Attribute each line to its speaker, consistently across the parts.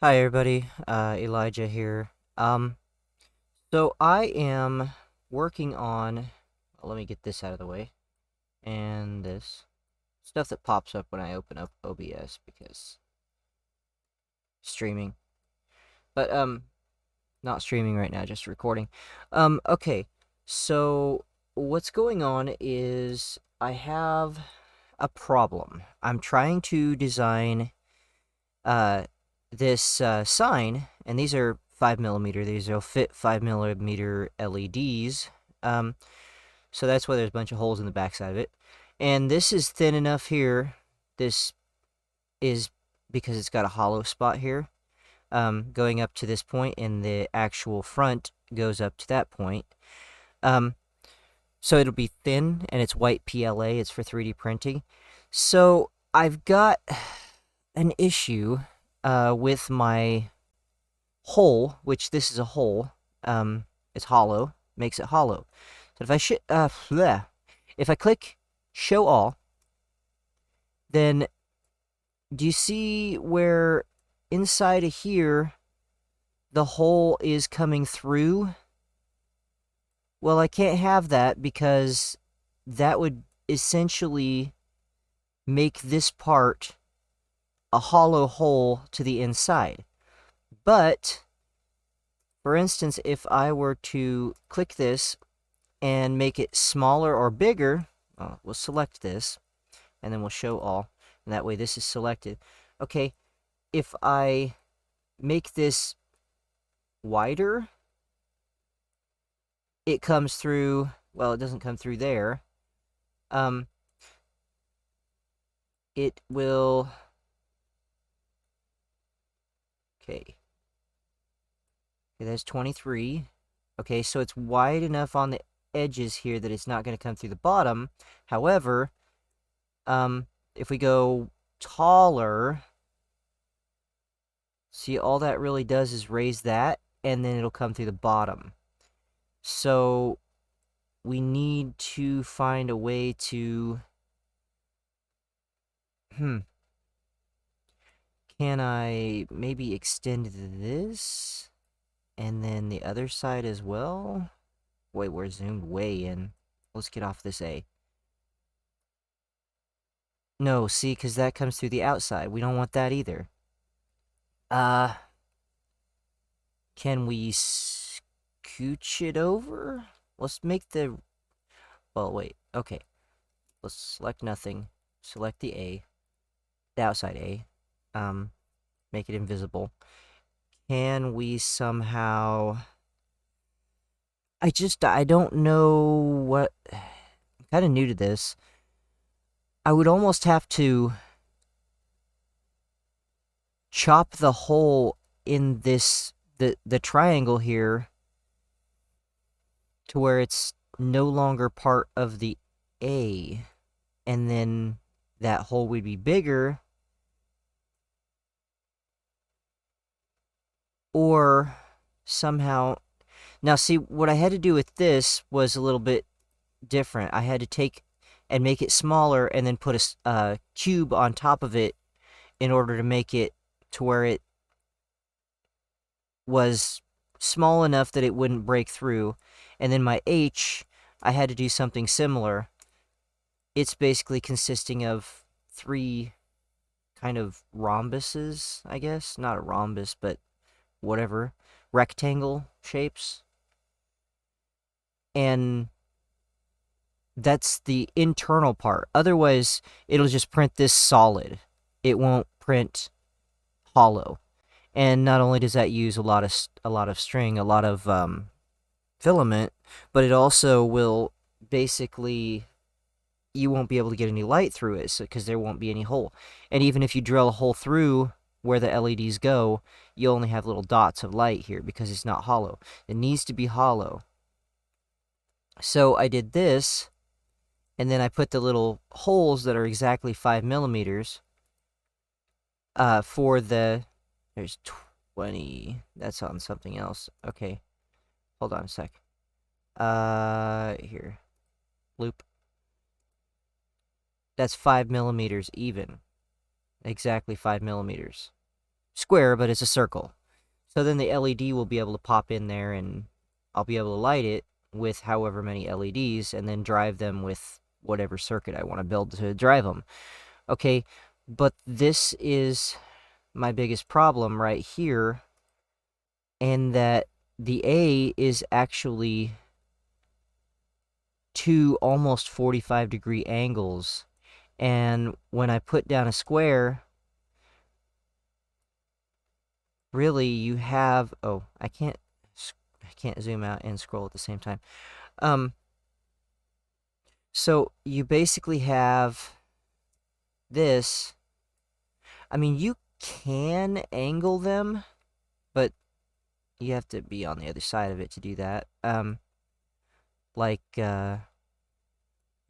Speaker 1: Hi everybody, Elijah here. So I am working on, let me get this out of the way, and this stuff that pops up when I open up OBS because streaming, but not streaming right now, just recording. Okay, so what's going on is I have a problem. I'm trying to design uh, this sign, and these are 5mm. These will fit 5mm LEDs. Um, so that's why there's a bunch of holes in the backside of it. And this is thin enough here. This is because it's got a hollow spot here, going up to this point, and the actual front goes up to that point. Um, so it'll be thin, and it's white PLA. It's for 3D printing. So I've got an issue with my hole, which this is a hole. It's hollow, makes it hollow. So if I click show all, then do you see where inside of here the hole is coming through? Well, I can't have that because that would essentially make this part a hollow hole to the inside. But for instance, if I were to click this and make it smaller or bigger, we'll select this, and then we'll show all, and that way this is selected. Okay, if I make this wider, it comes through, well, it doesn't come through there. It will, okay, that's 23. Okay, so it's wide enough on the edges here that it's not going to come through the bottom. However, if we go taller, see, all that really does is raise that, and then it'll come through the bottom. So we need to find a way to... Can I maybe extend this? And then the other side as well? Wait, we're zoomed way in. Let's get off this A. No, see, because that comes through the outside. We don't want that either. Can we scooch it over? Let's make the... Well, wait. Okay. Let's select nothing. Select the outside A. Make it invisible. Can we somehow... I don't know what... I'm kind of new to this. I would almost have to chop the hole in this, the triangle here, to where it's no longer part of the A. And then that hole would be bigger. Or somehow... Now, see, what I had to do with this was a little bit different. I had to take and make it smaller and then put a cube on top of it in order to make it to where it was small enough that it wouldn't break through. And then my H, I had to do something similar. It's basically consisting of 3 kind of rhombuses, I guess. Not a rhombus, but whatever. Rectangle shapes. And that's the internal part. Otherwise, it'll just print this solid. It won't print hollow. And not only does that use a lot of string, a lot of filament, but it also will basically, you won't be able to get any light through it, because there won't be any hole. And even if you drill a hole through where the LEDs go, you only have little dots of light here because it's not hollow. It needs to be hollow. So I did this, and then I put the little holes that are exactly 5mm for the... There's 20. That's on something else. Okay. Hold on a sec. Here. Loop. That's 5mm even. Exactly 5mm. square, but it's a circle. So then the LED will be able to pop in there, and I'll be able to light it with however many LEDs, and then drive them with whatever circuit I want to build to drive them. Okay, but this is my biggest problem right here, in that the A is actually two almost 45-degree angles, and when I put down a square, really you have, oh, I can't zoom out and scroll at the same time. So you basically have this. I mean, you can angle them, but you have to be on the other side of it to do that. Like,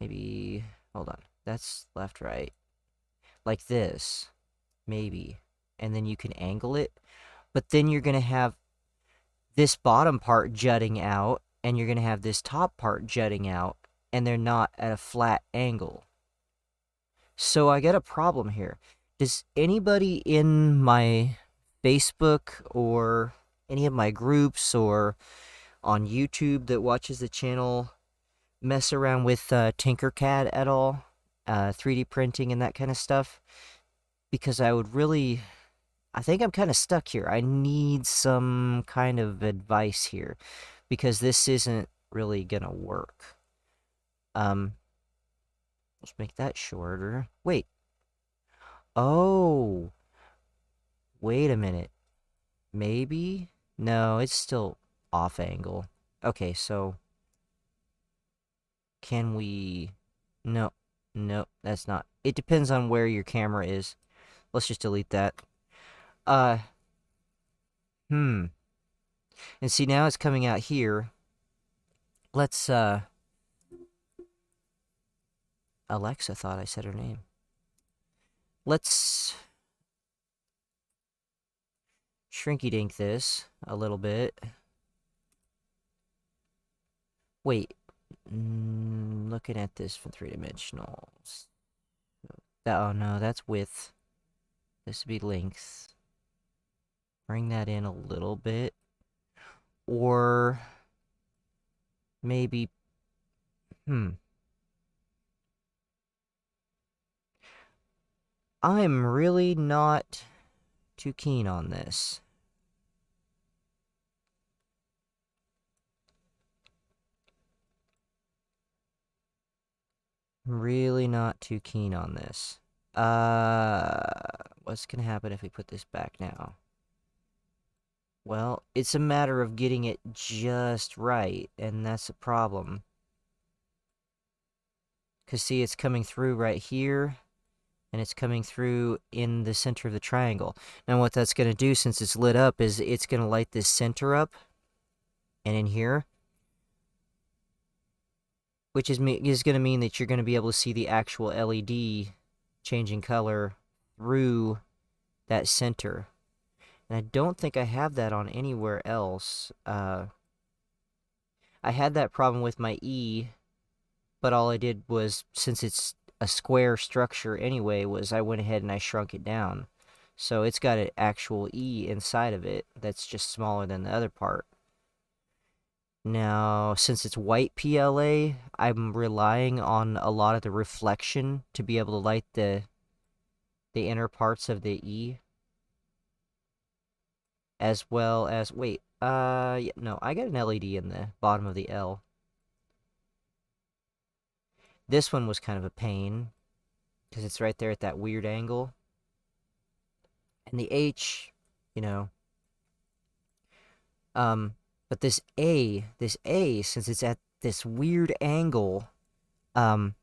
Speaker 1: maybe, hold on, that's left, right. Like this, maybe. And then you can angle it. But then you're going to have this bottom part jutting out, and you're going to have this top part jutting out, and they're not at a flat angle. So I got a problem here. Does anybody in my Facebook or any of my groups or on YouTube that watches the channel mess around with TinkerCAD at all? 3D printing and that kind of stuff? Because I think I'm kind of stuck here. I need some kind of advice here, because this isn't really gonna work. Let's make that shorter. Wait. Oh. Wait a minute. Maybe? No, it's still off angle. Okay, so can we... No. No, that's not. It depends on where your camera is. Let's just delete that. Hmm. And see, now it's coming out here. Let's, Alexa thought I said her name. Let's shrinky-dink this a little bit. Wait. Looking at this from 3-dimensionals. Oh no, that's width. This would be length. Bring that in a little bit. Or maybe... I'm really not too keen on this. I'm really not too keen on this. What's gonna happen if we put this back now? Well, it's a matter of getting it just right, and that's a problem. Because, see, it's coming through right here, and it's coming through in the center of the triangle. Now, what that's going to do, since it's lit up, is it's going to light this center up, and in here, which is going to mean that you're going to be able to see the actual LED changing color through that center. And I don't think I have that on anywhere else. I had that problem with my E, but all I did was, since it's a square structure anyway, was I went ahead and I shrunk it down. So it's got an actual E inside of it that's just smaller than the other part. Now, since it's white PLA, I'm relying on a lot of the reflection to be able to light the inner parts of the E. As well as, wait, yeah, no, I got an LED in the bottom of the L. This one was kind of a pain, because it's right there at that weird angle. And the H, you know, but this A, since it's at this weird angle, I'm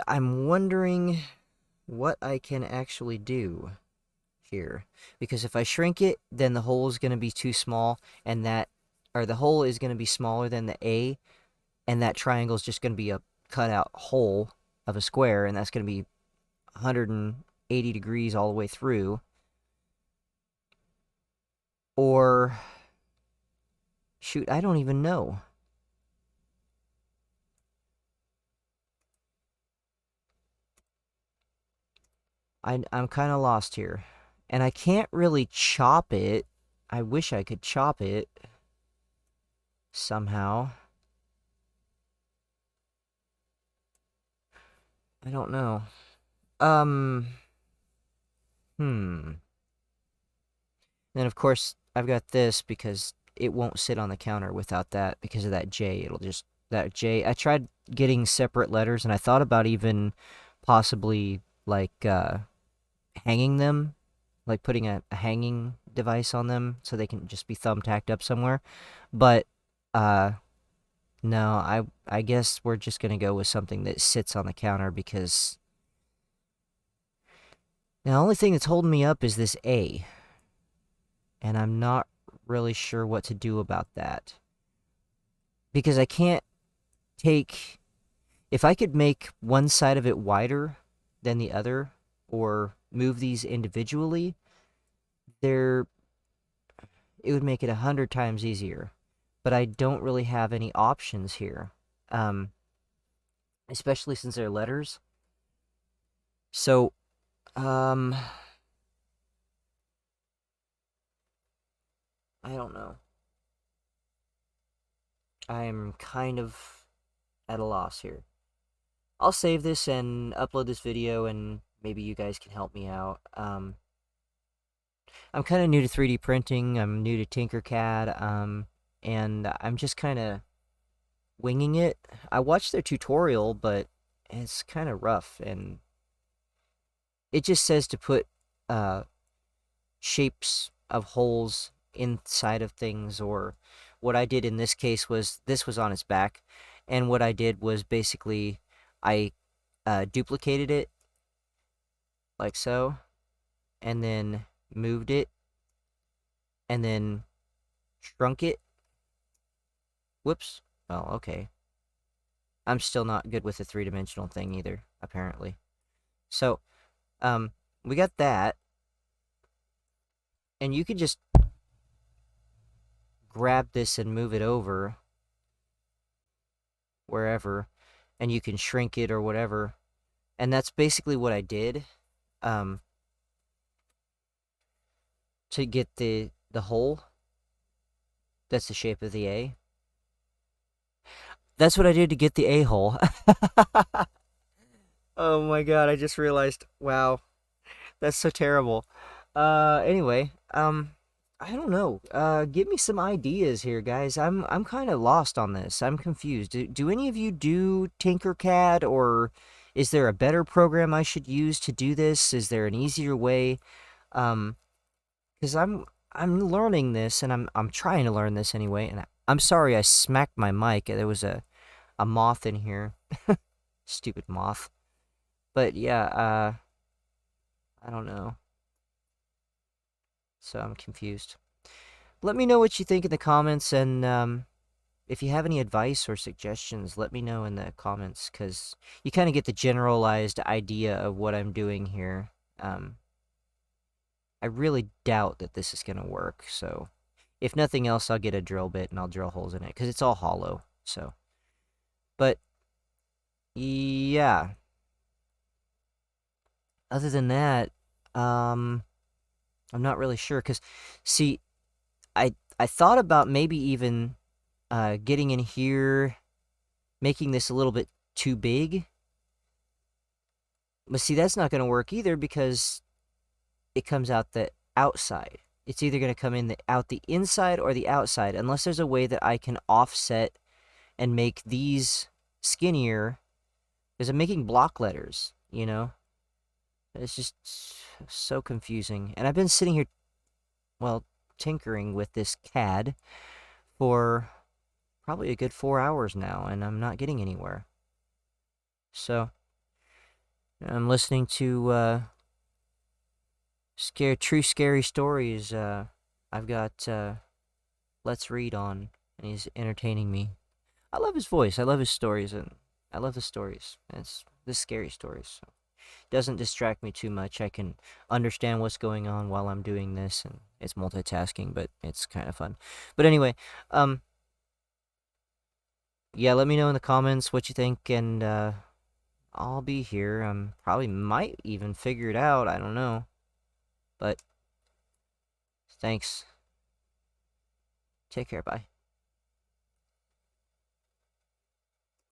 Speaker 1: wondering what I can actually do here. Because if I shrink it, then the hole is going to be too small, and the hole is going to be smaller than the A, and that triangle is just going to be a cutout hole of a square, and that's going to be 180 degrees all the way through. Or, shoot, I don't even know. I'm kind of lost here. And I can't really chop it. I wish I could chop it somehow. I don't know. Um, hmm. Then of course I've got this because it won't sit on the counter without that because of that J. It'll just that J. I tried getting separate letters and I thought about even possibly like hanging them, like putting a hanging device on them so they can just be thumbtacked up somewhere. But uh no, I guess we're just gonna go with something that sits on the counter because the only thing that's holding me up is this A, and I'm not really sure what to do about that. Because I can't take if I could make one side of it wider than the other or move these individually, there it would make it 100 times easier. But I don't really have any options here. Um, especially since they're letters. So, um, I don't know. I'm kind of at a loss here. I'll save this and upload this video and maybe you guys can help me out. I'm kind of new to 3D printing. I'm new to TinkerCAD. And I'm just kind of winging it. I watched their tutorial, but it's kind of rough and it just says to put uh shapes of holes inside of things, or what I did in this case was this was on its back, and what I did was basically I duplicated it like so, and then moved it, and then shrunk it. Whoops. Oh, okay. I'm still not good with the three-dimensional thing either, apparently. So, we got that, and you can just grab this and move it over wherever, and you can shrink it or whatever. And that's basically what I did, um, to get the hole. That's the shape of the A. That's what I did to get the A hole. Oh my god, I just realized. Wow, that's so terrible. Anyway, I don't know. Give me some ideas here, guys. I'm kind of lost on this. I'm confused. Do any of you do TinkerCAD, or is there a better program I should use to do this? Is there an easier way? Um, because I'm learning this, and I'm trying to learn this anyway. And I'm sorry I smacked my mic. There was a moth in here. Stupid moth. But yeah, I don't know. So I'm confused. Let me know what you think in the comments, and if you have any advice or suggestions, let me know in the comments, because you kind of get the generalized idea of what I'm doing here. I really doubt that this is going to work, so if nothing else, I'll get a drill bit and I'll drill holes in it, because it's all hollow, so. But, yeah. Other than that, I'm not really sure, because, see, I thought about maybe even getting in here, making this a little bit too big. But see, that's not going to work either because it comes out the outside. It's either going to come in out the inside or the outside, unless there's a way that I can offset and make these skinnier. Because I'm making block letters, you know? It's just so confusing. And I've been sitting here, well, tinkering with this CAD for probably a good 4 hours now, and I'm not getting anywhere. So, I'm listening to true scary stories. I've got Let's Read on, and he's entertaining me. I love his voice. I love his stories, and I love the stories. It's the scary stories. So it doesn't distract me too much. I can understand what's going on while I'm doing this, and it's multitasking, but it's kind of fun. But anyway, yeah, let me know in the comments what you think, and I'll be here. Probably might even figure it out. I don't know. But thanks. Take care. Bye.